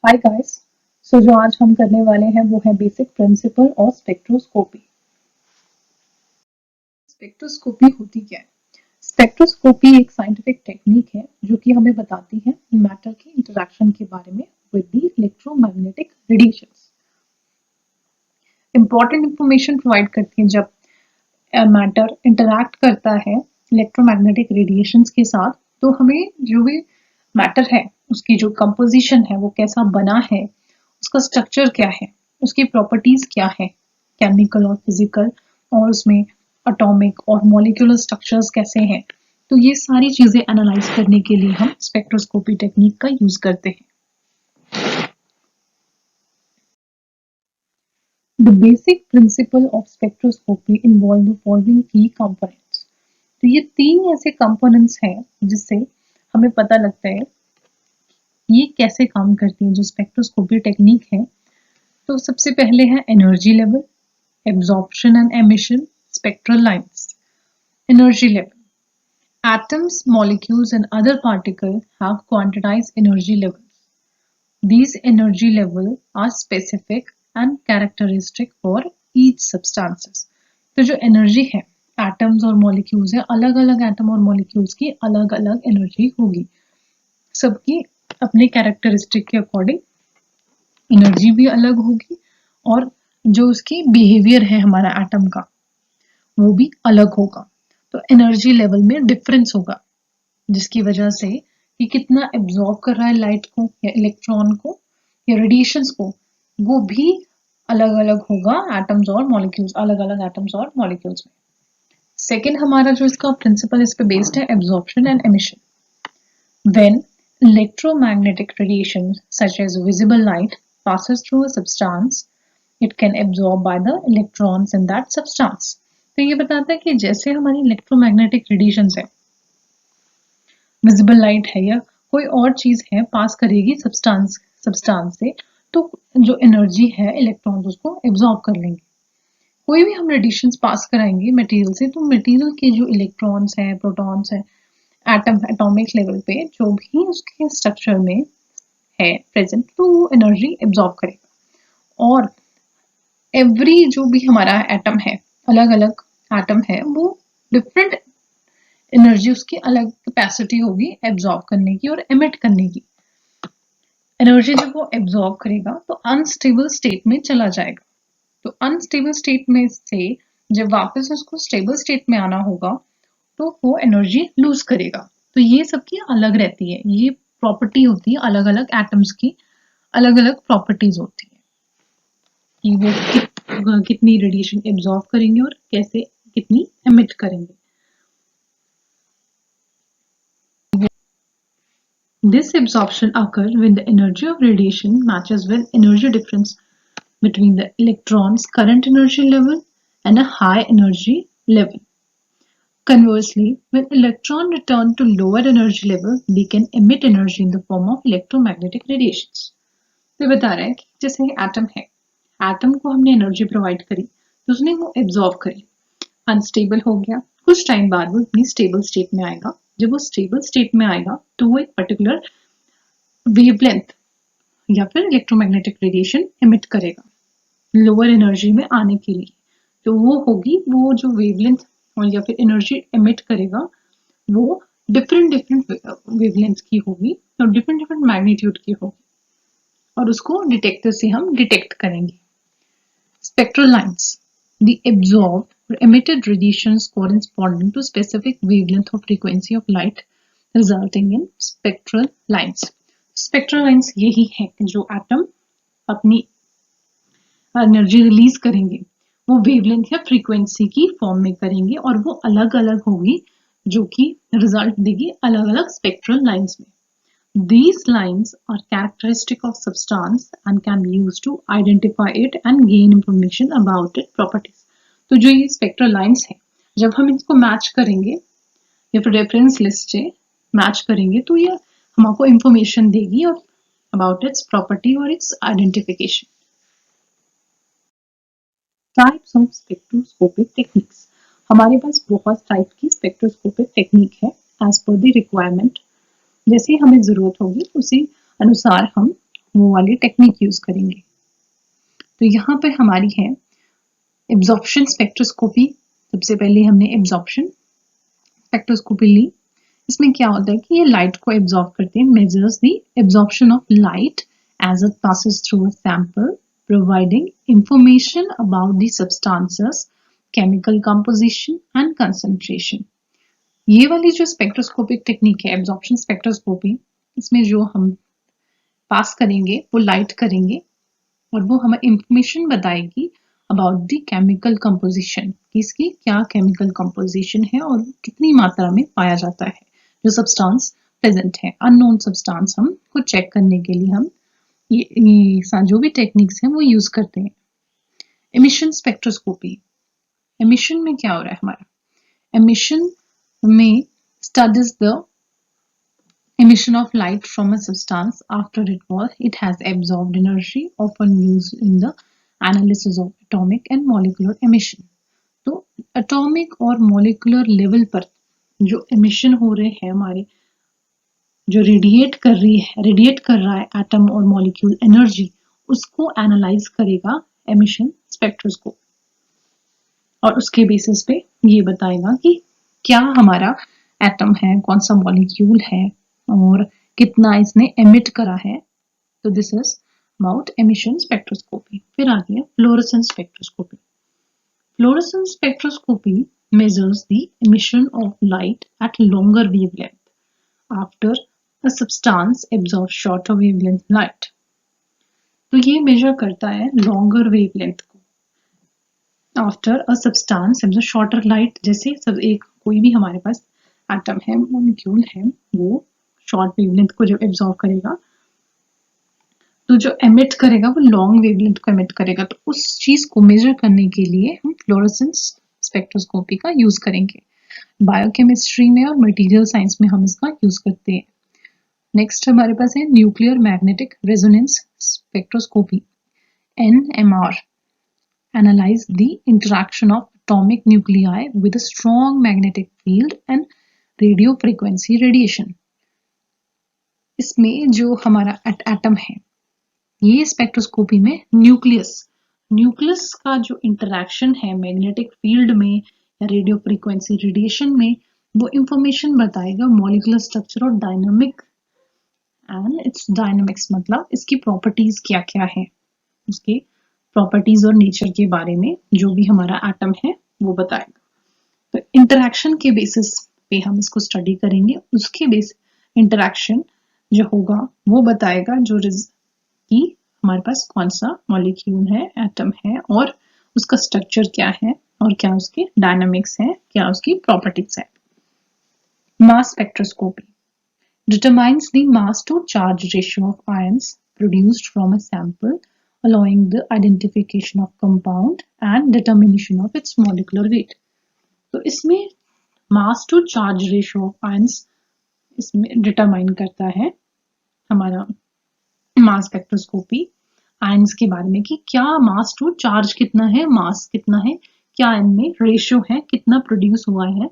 Hi guys. जो आज हम करने वाले हैं वो है बेसिक प्रिंसिपल और स्पेक्ट्रोस्कोपी। स्पेक्ट्रोस्कोपी होती क्या है? स्पेक्ट्रोस्कोपी एक साइंटिफिक टेक्निक है जो कि हमें बताती है मैटर के इंटरेक्शन के बारे में with the electromagnetic radiations. Important information provide करती है जब मैटर इंटरैक्ट करता है इलेक्ट्रोमैग्नेटिक रेडिएशंस के साथ। तो हमें जो भी मैटर है उसकी जो कंपोजिशन है वो कैसा बना है, उसका स्ट्रक्चर क्या है, उसकी प्रॉपर्टीज क्या है, केमिकल और फिजिकल, और उसमें एटॉमिक और मॉलिक्यूलर स्ट्रक्चर्स कैसे हैं। तो ये सारी चीजें एनालाइज करने के लिए हम स्पेक्ट्रोस्कोपी टेक्निक का यूज करते हैं। The basic principle of spectroscopy involve the following key components. तो ये तीन ऐसे कंपोनेंट्स हैं जिससे हमें पता लगता है ये कैसे काम करती है जो स्पेक्ट्रोस्कोपी टेक्निक है। तो सबसे पहले है energy level, absorption and emission, spectral lines. Energy level, atoms, molecules and other particles have quantized energy levels. These energy levels are specific and characteristic for each substances. तो जो एनर्जी है atoms और molecules है, अलग अलग atom और molecules की अलग अलग एनर्जी होगी। सबकी अपने कैरेक्टरिस्टिक के अकॉर्डिंग एनर्जी भी अलग होगी और जो उसकी बिहेवियर है हमारा एटम का वो भी अलग होगा। तो एनर्जी लेवल में डिफरेंस होगा जिसकी वजह से कि कितना एब्जॉर्ब कर रहा है लाइट को या इलेक्ट्रॉन को या रेडिएशंस को, वो भी अलग अलग होगा एटम्स और मॉलिक्यूल्स, अलग अलग एटम्स और मॉलिक्यूल्स में। सेकेंड हमारा जो इसका प्रिंसिपल इस पे बेस्ड है absorption and emission. When electromagnetic radiation such as visible light passes through a substance, it can absorb by the electrons in that substance. तो ये बताता है कि जैसे हमारी इलेक्ट्रोमैग्नेटिक रेडिएशंस है, विजिबल लाइट है या कोई और चीज है पास करेगी सब्सटेंस से, तो जो एनर्जी है इलेक्ट्रॉन्स उसको एब्जॉर्ब कर लेंगे। कोई भी हम रेडिएशंस पास कराएंगे मटेरियल से तो मटेरियल के जो इलेक्ट्रॉन्स है, प्रोटॉन्स है, एटॉमिक लेवल पे जो भी उसके स्ट्रक्चर में है प्रेजेंट, तो वो एनर्जी एब्जॉर्ब करेगा। और एवरी जो भी हमारा एटम है, अलग अलग एटम है, वो डिफरेंट एनर्जी, उसकी अलग कैपेसिटी होगी एब्जॉर्ब करने की और एमिट करने की। एनर्जी जब वो एब्जॉर्ब करेगा तो अनस्टेबल स्टेट में चला जाएगा। तो अनस्टेबल स्टेट में से जब वापस उसको स्टेबल स्टेट में आना होगा तो वो एनर्जी लूज करेगा। तो ये सबकी अलग रहती है, ये प्रॉपर्टी होती है अलग अलग एटम्स की, अलग अलग प्रॉपर्टीज होती है कि वो कितनी रेडिएशन एब्जॉर्ब करेंगे और कैसे कितनी एमिट करेंगे। This absorption occurs when the energy of radiation matches with energy difference between the electron's current energy level and a high energy level. Conversely, when electrons return to lower energy level, they can emit energy in the form of electromagnetic radiations. तो बता रहा है कि जैसे atom है, atom को हमने energy provide करी तो उसने वो एब्जॉर्ब करी, अनस्टेबल हो गया, कुछ टाइम बाद वो अपनी स्टेबल स्टेट में आएगा। जब वो स्टेबल स्टेट में आएगा तो वो एक पर्टिकुलर वेवलेंथ या फिर इलेक्ट्रोमैग्नेटिक रेडिएशन एमिट करेगा लोअर एनर्जी में आने के लिए। तो वो होगी, वो जो वेवलेंथ या फिर एनर्जी एमिट करेगा वो डिफरेंट वेवलेंथ की होगी और डिफरेंट मैग्नीट्यूड की होगी और उसको डिटेक्टर से हम डिटेक्ट करेंगे। Spectral lines, the absorbed or emitted radiations corresponding to specific wavelength or frequency of light resulting in spectral lines. Spectral lines यही है कि जो एटम अपनी एनर्जी रिलीज करेंगे वो वेवलेंथ या फ्रीक्वेंसी की फॉर्म में करेंगे और वो अलग अलग होगी जो कि रिजल्ट देगी अलग अलग स्पेक्ट्रल लाइंस में। These lines are characteristic of substance and can be used to identify it and gain information about its properties. तो जो ये स्पेक्ट्रल लाइंस है, जब हम इसको मैच करेंगे या फिर रेफरेंस लिस्ट से मैच करेंगे तो ये हमको इंफॉर्मेशन देगी और अबाउट इट्स प्रॉपर्टी और it's identification. Types of spectroscopic techniques, हमारे पास बहुत टाइप की स्पेक्ट्रोस्कोपिक टेक्निक है एज पर द रिक्वायरमेंट। जैसे हमें जरूरत होगी उसी अनुसार हम वो वाली टेक्निक यूज करेंगे। तो यहाँ पे हमारी है एब्जॉर्प्शन स्पेक्ट्रोस्कोपी। सबसे पहले हमने एब्जॉर्प्शन स्पेक्ट्रोस्कोपी ली। इसमें क्या होता है कि ये लाइट को एब्जॉर्ब करते हैं, measures the absorption of light as it passes through a sample, providing information about the substances, chemical composition and concentration. ये वाली जो स्पेक्ट्रोस्कोपिक टेक्निक है एब्जॉर्प्शन स्पेक्ट्रोस्कोपी, इसमें जो हम पास करेंगे वो लाइट करेंगे और वो हमें इंफॉर्मेशन बताएगी अबाउट द केमिकल कंपोजिशन, इसकी क्या केमिकल कंपोजिशन है और कितनी मात्रा में पाया जाता है जो सब्सटेंस प्रेजेंट है। अननोन सब्सटेंस हम को चेक करने के लिए हम ये जो भी टेक्निक्स हैं वो यूज करते हैं। एमिशन स्पेक्ट्रोस्कोपी, एमिशन में क्या हो रहा है हमारा, एमिशन में studies the emission of light from a substance after it has absorbed energy, often used in the analysis of atomic and molecular emission. तो atomic और molecular level पर जो emission हो रहे हैं हमारे, जो रेडिएट कर रहा है एटम और मॉलिक्यूल एनर्जी, उसको एनालाइज करेगा एमिशन स्पेक्ट्रोस्कोप और उसके बेसिस पे ये बताएगा कि क्या हमारा एटम है, कौन सा मॉलिक्यूल है और कितना इसने एमिट करा है। तो this is about emission spectroscopy. फिर आ गया fluorescence spectroscopy. Fluorescence spectroscopy measures the emission of light at longer wavelength after a substance absorbs shorter wavelength light. तो ये मेजर करता है लॉन्गर वेवलेंथ को after a substance absorb shorter light. जैसे सब एक कोई भी हमारे पास एटम है, मॉलिक्यूल है, वो शॉर्ट वेवलेंथ को जब एब्जॉर्ब करेगा तो जो एमिट करेगा वो लॉन्ग वेवलेंथ को एमिट करेगा। तो उस चीज को मेजर करने के लिए हम फ्लोरेसेंस स्पेक्ट्रोस्कोपी का यूज करेंगे। बायोकेमिस्ट्री में और मटेरियल साइंस में हम इसका यूज करते हैं। नेक्स्ट हमारे पास है nuclear magnetic resonance spectroscopy, NMR, analyze the interaction of atomic nuclei with a strong magnetic field and radio frequency radiation. इसमें जो हमारा एटम है, ये स्पेक्ट्रोस्कोपी में न्यूक्लियस का जो इंटरैक्शन है मैग्नेटिक फील्ड में या रेडियो फ्रीक्वेंसी रेडिएशन में, वो इंफॉर्मेशन बताएगा मॉलिक्यूलर स्ट्रक्चर और डायनामिक एंड इट्स डायनामिक्स, मतलब इसकी प्रॉपर्टीज क्या क्या है, उसके प्रॉपर्टीज और नेचर के बारे में जो भी हमारा एटम है वो बताएगा। तो इंटरैक्शन के बेसिस पे हम इसको स्टडी करेंगे, उसके बेस इंटरैक्शन जो होगा वो बताएगा जो कि हमारे पास कौन सा मॉलिक्यूल है, एटम है और उसका स्ट्रक्चर क्या है और क्या उसके डायनामिक्स है, क्या उसकी प्रॉपर्टीज है। Mass spectroscopy determines the mass to charge ratio of ions produced from a sample, allowing the identification of compound and determination of its molecular weight. तो इसमें mass to charge ratio of ions इसमें determine करता है हमारा mass spectroscopy ions के बारे में कि क्या मास टू चार्ज कितना है, मास कितना है, क्या इनमें रेशियो है, कितना प्रोड्यूस हुआ है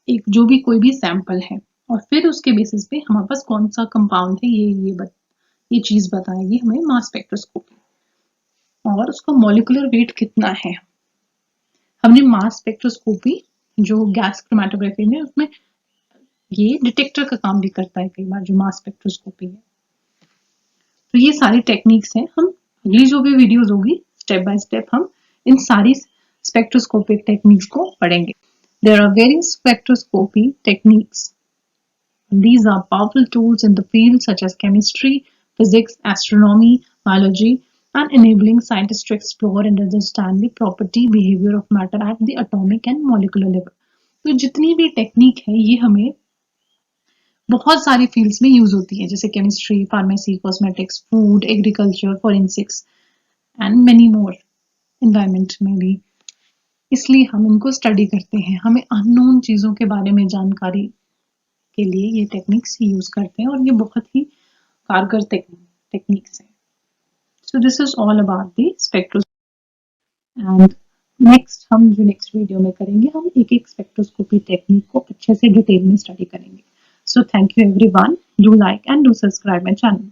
एक जो भी कोई भी सैंपल है, और फिर उसके बेसिस पे हमारे पास कौन सा कंपाउंड है ये चीज बताएगी हमें मास स्पेक्ट्रोस्कोपी। और उसका मॉलिक्यूलर वेट कितना है। हमने मास स्पेक्ट्रोस्कोपी जो गैस क्रोमैटोग्राफी में उसमें ये डिटेक्टर का काम भी करता है कई बार जो मास स्पेक्ट्रोस्कोपी है। तो ये सारी टेक्निक्स हैं। हम अगली जो भी वीडियोस होगी स्टेप बाय स्टेप हम इन सारी स्पेक्ट्रोस्कोपिक टेक्निक्स को पढ़ेंगे। There are various spectroscopy techniques. These are powerful tools in the field such as chemistry, physics, astronomy, biology, and enabling scientists to explore and understand the property, behavior of matter at the atomic and molecular level. तो जितनी भी technique है ये हमें बहुत सारी fields में use होती है, जैसे chemistry, pharmacy, cosmetics, food, agriculture, forensics and many more, environment में भी। इसलिए हम इनको स्टडी करते हैं। हमें अननोन चीजों के बारे में जानकारी के लिए ये टेक्निक्स यूज करते हैं और ये बहुत ही कारगर टेक्निक्स हैं। So this is all about the spectroscopy and हम जो नेक्स्ट वीडियो में करेंगे, हम एक एक स्पेक्ट्रोस्कोपी टेक्निक को अच्छे से डिटेल में स्टडी करेंगे। So thank you everyone, do like and do subscribe my channel.